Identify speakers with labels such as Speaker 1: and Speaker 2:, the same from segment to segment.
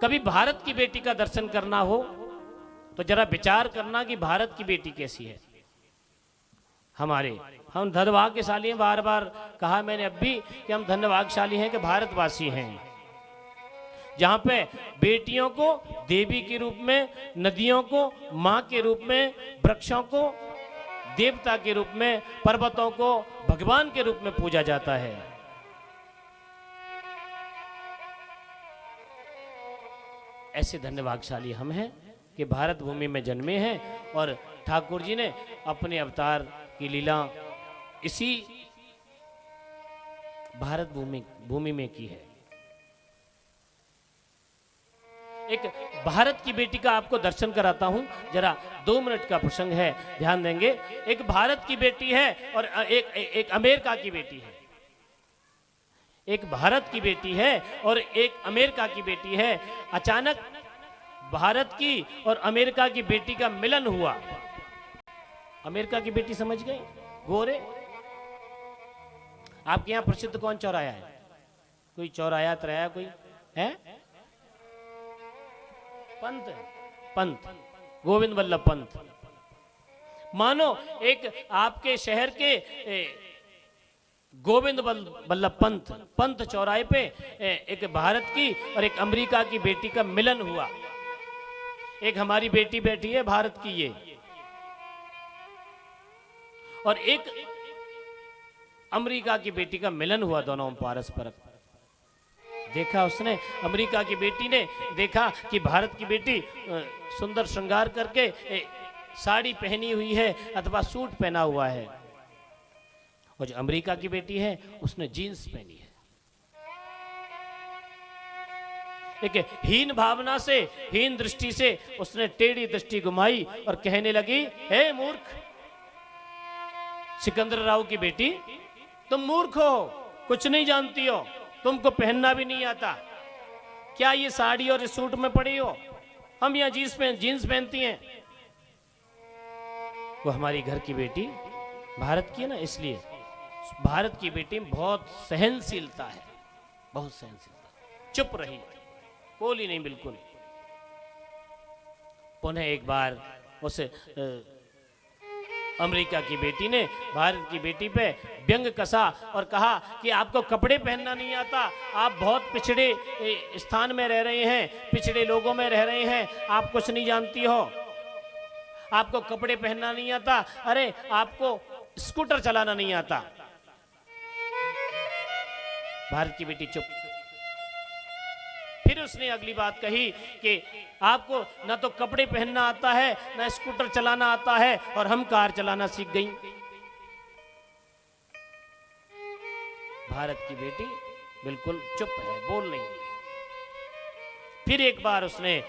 Speaker 1: कभी भारत की बेटी का दर्शन करना हो तो जरा विचार करना कि भारत की बेटी कैसी है। हम धन्यभाग्यशाली हैं, बार बार कहा मैंने अब भी कि हम धन्यभाग्यशाली हैं कि भारतवासी हैं, जहां पे बेटियों को देवी के रूप में, नदियों को मां के रूप में, वृक्षों को देवता के रूप में, पर्वतों को भगवान के रूप में पूजा जाता है। ऐसे धन्यभाग्यशाली हम हैं कि भारत भूमि में जन्मे हैं और ठाकुर जी ने अपने अवतार की लीला इसी भारत भूमि में की है। एक भारत की बेटी का आपको दर्शन कराता हूं, जरा 2 मिनट का प्रसंग है, ध्यान देंगे। एक भारत की बेटी है और एक अमेरिका की बेटी है। एक भारत की बेटी है और एक अमेरिका की बेटी है। अचानक भारत की और अमेरिका की बेटी का मिलन हुआ। अमेरिका की बेटी समझ गई, गोरे। आपके यहां प्रसिद्ध कौन चौराया है? कोई चौराया त्रया कोई है? पंत गोविंद वल्लभ पंत। मानो एक आपके शहर के गोविंद वल्लभ पंत चौराहे पे एक भारत की और एक अमेरिका की बेटी का मिलन हुआ। एक हमारी बेटी बैठी है भारत की ये, और एक अमेरिका की बेटी का मिलन हुआ, दोनों पारस्परिक। देखा उसने, अमेरिका की बेटी ने देखा कि भारत की बेटी सुंदर श्रृंगार करके साड़ी पहनी हुई है अथवा सूट पहना हुआ है, और जो अमेरिका की बेटी है उसने जीन्स पहनी है। एक हीन भावना से, हीन दृष्टि से उसने टेढ़ी दृष्टि घुमाई और कहने लगी, हे मूर्ख सिकंदराव की बेटी, तुम मूर्ख हो, कुछ नहीं जानती हो, तुमको पहनना भी नहीं आता। क्या ये साड़ी और इस सूट में पड़ी हो? हम यहाँ जीन्स पहनती हैं। वो हमारी घर की बेटी भारत की है ना, इसलिए भारत की बेटी में बहुत सहनशीलता है, बहुत सहनशीलता। चुप रही, बोली नहीं बिल्कुल। पुनः एक बार उस अमेरिका की बेटी ने भारत की बेटी पे व्यंग कसा और कहा कि आपको कपड़े पहनना नहीं आता, आप बहुत पिछड़े स्थान में रह रहे हैं, पिछड़े लोगों में रह रहे हैं, आप कुछ नहीं जानती हो, आपको कपड़े पहनना नहीं आता, अरे आपको स्कूटर चलाना नहीं आता। भारत की बेटी चुप। फिर उसने अगली बात कही कि आपको ना तो कपड़े पहनना आता है, ना स्कूटर चलाना आता है, और हम कार चलाना सीख गई। भारत की बेटी बिल्कुल चुप है, बोल नहीं। फिर एक बार उसने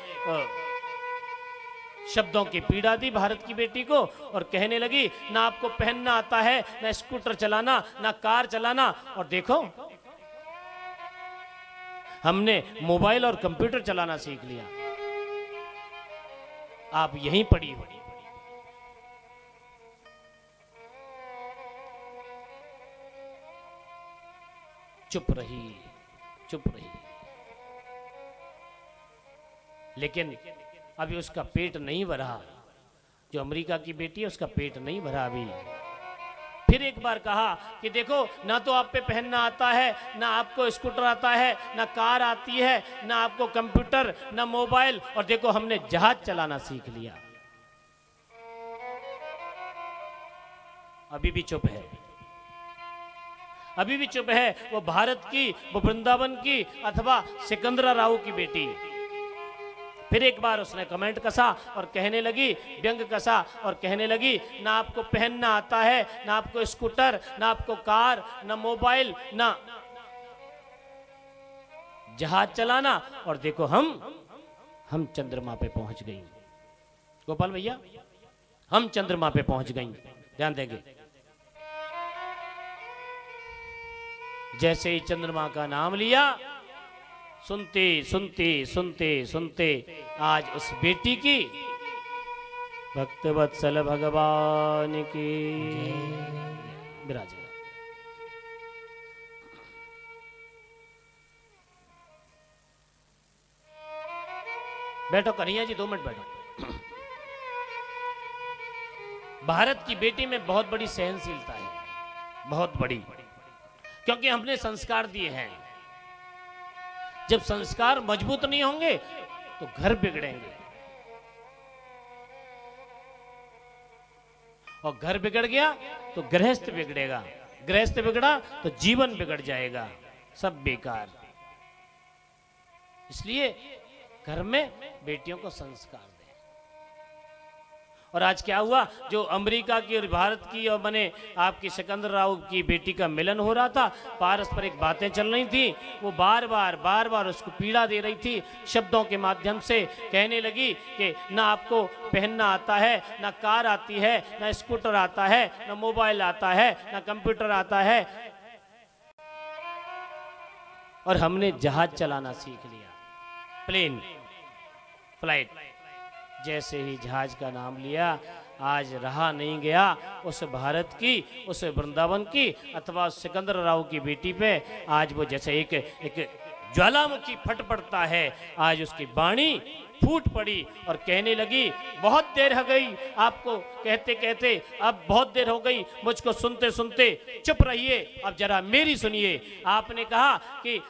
Speaker 1: शब्दों की पीड़ा दी भारत की बेटी को और कहने लगी, ना आपको पहनना आता है, ना स्कूटर चलाना, ना कार चलाना, और देखो हमने मोबाइल और कंप्यूटर चलाना सीख लिया, आप यहीं पड़ी हो। चुप रही, चुप रही। लेकिन अभी उसका पेट नहीं भरा, जो अमेरिका की बेटी है उसका पेट नहीं भरा अभी। फिर एक बार कहा कि देखो, ना तो आप पे पहनना आता है, ना आपको स्कूटर आता है, ना कार आती है, ना आपको कंप्यूटर, ना मोबाइल, और देखो हमने जहाज चलाना सीख लिया। अभी भी चुप है, अभी भी चुप है। वो भारत की, वो वृंदावन की अथवा सिकंदराव की बेटी। फिर एक बार उसने कमेंट कसा और कहने लगी, व्यंग कसा और कहने लगी, ना आपको पहनना आता है, ना आपको स्कूटर, ना आपको कार, ना मोबाइल, ना जहाज चलाना, और देखो हम चंद्रमा पे पहुंच गई। गोपाल भैया, हम चंद्रमा पे पहुंच गई। ध्यान देंगे, जैसे ही चंद्रमा का नाम लिया, सुनते सुनते सुनते सुनते आज उस बेटी की, भक्त वत्सल भगवान की विराज। बैठो कन्हैया जी, 2 मिनट बैठो। भारत की बेटी में बहुत बड़ी सहनशीलता है, बहुत बड़ी, क्योंकि हमने संस्कार दिए हैं। जब संस्कार मजबूत नहीं होंगे तो घर बिगड़ेंगे, और घर बिगड़ गया तो गृहस्थ बिगड़ेगा, गृहस्थ बिगड़ा तो जीवन बिगड़ जाएगा, सब बेकार। इसलिए घर में बेटियों को संस्कार दें। और आज क्या हुआ, जो अमेरिका की और भारत की और मैंने आपकी सिकंदराव की बेटी का मिलन हो रहा था, पारस्परिक बातें चल रही थी, वो बार बार उसको पीड़ा दे रही थी, शब्दों के माध्यम से कहने लगी कि ना आपको पहनना आता है, ना कार आती है, ना स्कूटर आता है, ना मोबाइल आता है, ना कंप्यूटर आता है, और हमने जहाज चलाना सीख लिया, प्लेन फ्लाइट। जैसे ही जहाज का नाम लिया, आज रहा नहीं गया उस भारत की, उस वृंदावन की अथवा सिकंदराव की बेटी पे। आज वो जैसे एक ज्वालामुखी फट पड़ता है, आज उसकी वाणी फूट पड़ी और कहने लगी, बहुत देर हो गई आपको कहते कहते, अब बहुत देर हो गई मुझको सुनते सुनते, चुप रहिए, अब जरा मेरी सुनिए। आपने कहा कि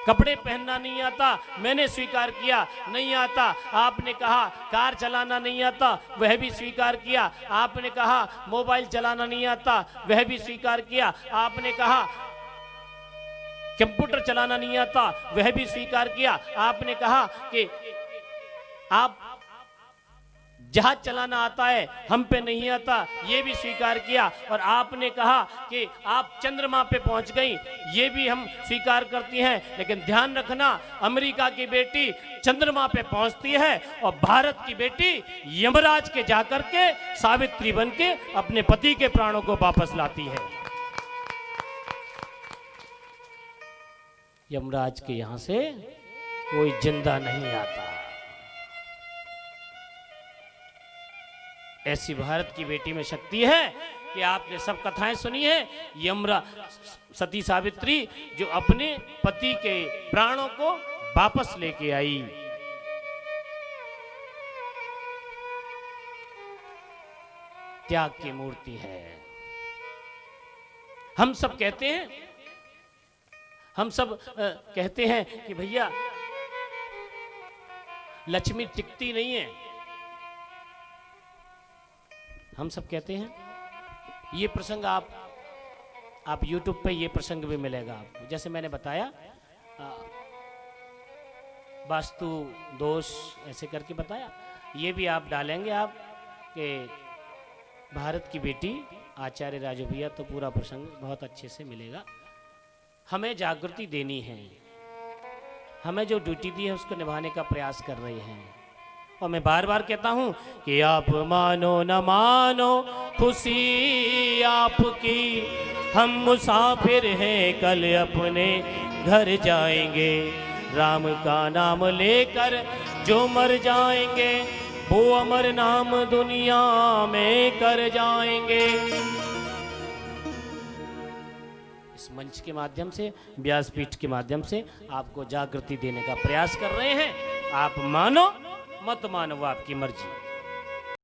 Speaker 1: कपड़े पहनना नहीं आता, मैंने स्वीकार किया नहीं आता। आपने कहा कार चलाना नहीं आता, वह भी स्वीकार किया। आपने कहा मोबाइल चलाना नहीं आता, वह भी स्वीकार किया। आपने कहा कंप्यूटर चलाना नहीं आता, वह भी स्वीकार किया। आपने कहा कि आप जहाज चलाना आता है, हम पे नहीं आता, ये भी स्वीकार किया। और आपने कहा कि आप चंद्रमा पे पहुंच गई, ये भी हम स्वीकार करती हैं। लेकिन ध्यान रखना, अमेरिका की बेटी चंद्रमा पे पहुंचती है और भारत की बेटी यमराज के जाकर के सावित्री बन के अपने पति के प्राणों को वापस लाती है। यमराज के यहां से कोई जिंदा नहीं आता। ऐसी भारत की बेटी में शक्ति है कि आपने सब कथाएं सुनी है। सती सावित्री जो अपने पति के प्राणों को वापस लेके आई। त्याग की मूर्ति है। हम सब कहते हैं, हम सब कहते हैं कि भैया लक्ष्मी टिकती नहीं है। हम सब कहते हैं। ये प्रसंग आप YouTube पे ये प्रसंग भी मिलेगा आपको। जैसे मैंने बताया, वास्तु दोष ऐसे करके बताया, ये भी आप डालेंगे आप कि भारत की बेटी आचार्य राजू भैया, तो पूरा प्रसंग बहुत अच्छे से मिलेगा। हमें जागृति देनी है, हमें जो ड्यूटी दी है उसको निभाने का प्रयास कर रहे हैं। और मैं बार बार कहता हूं कि आप मानो न मानो खुशी आपकी, हम मुसाफिर हैं कल अपने घर जाएंगे। राम का नाम लेकर जो मर जाएंगे, वो अमर नाम दुनिया में कर जाएंगे। इस मंच के माध्यम से, व्यासपीठ के माध्यम से आपको जागृति देने का प्रयास कर रहे हैं। आप मानो मत मानो, आपकी मर्जी।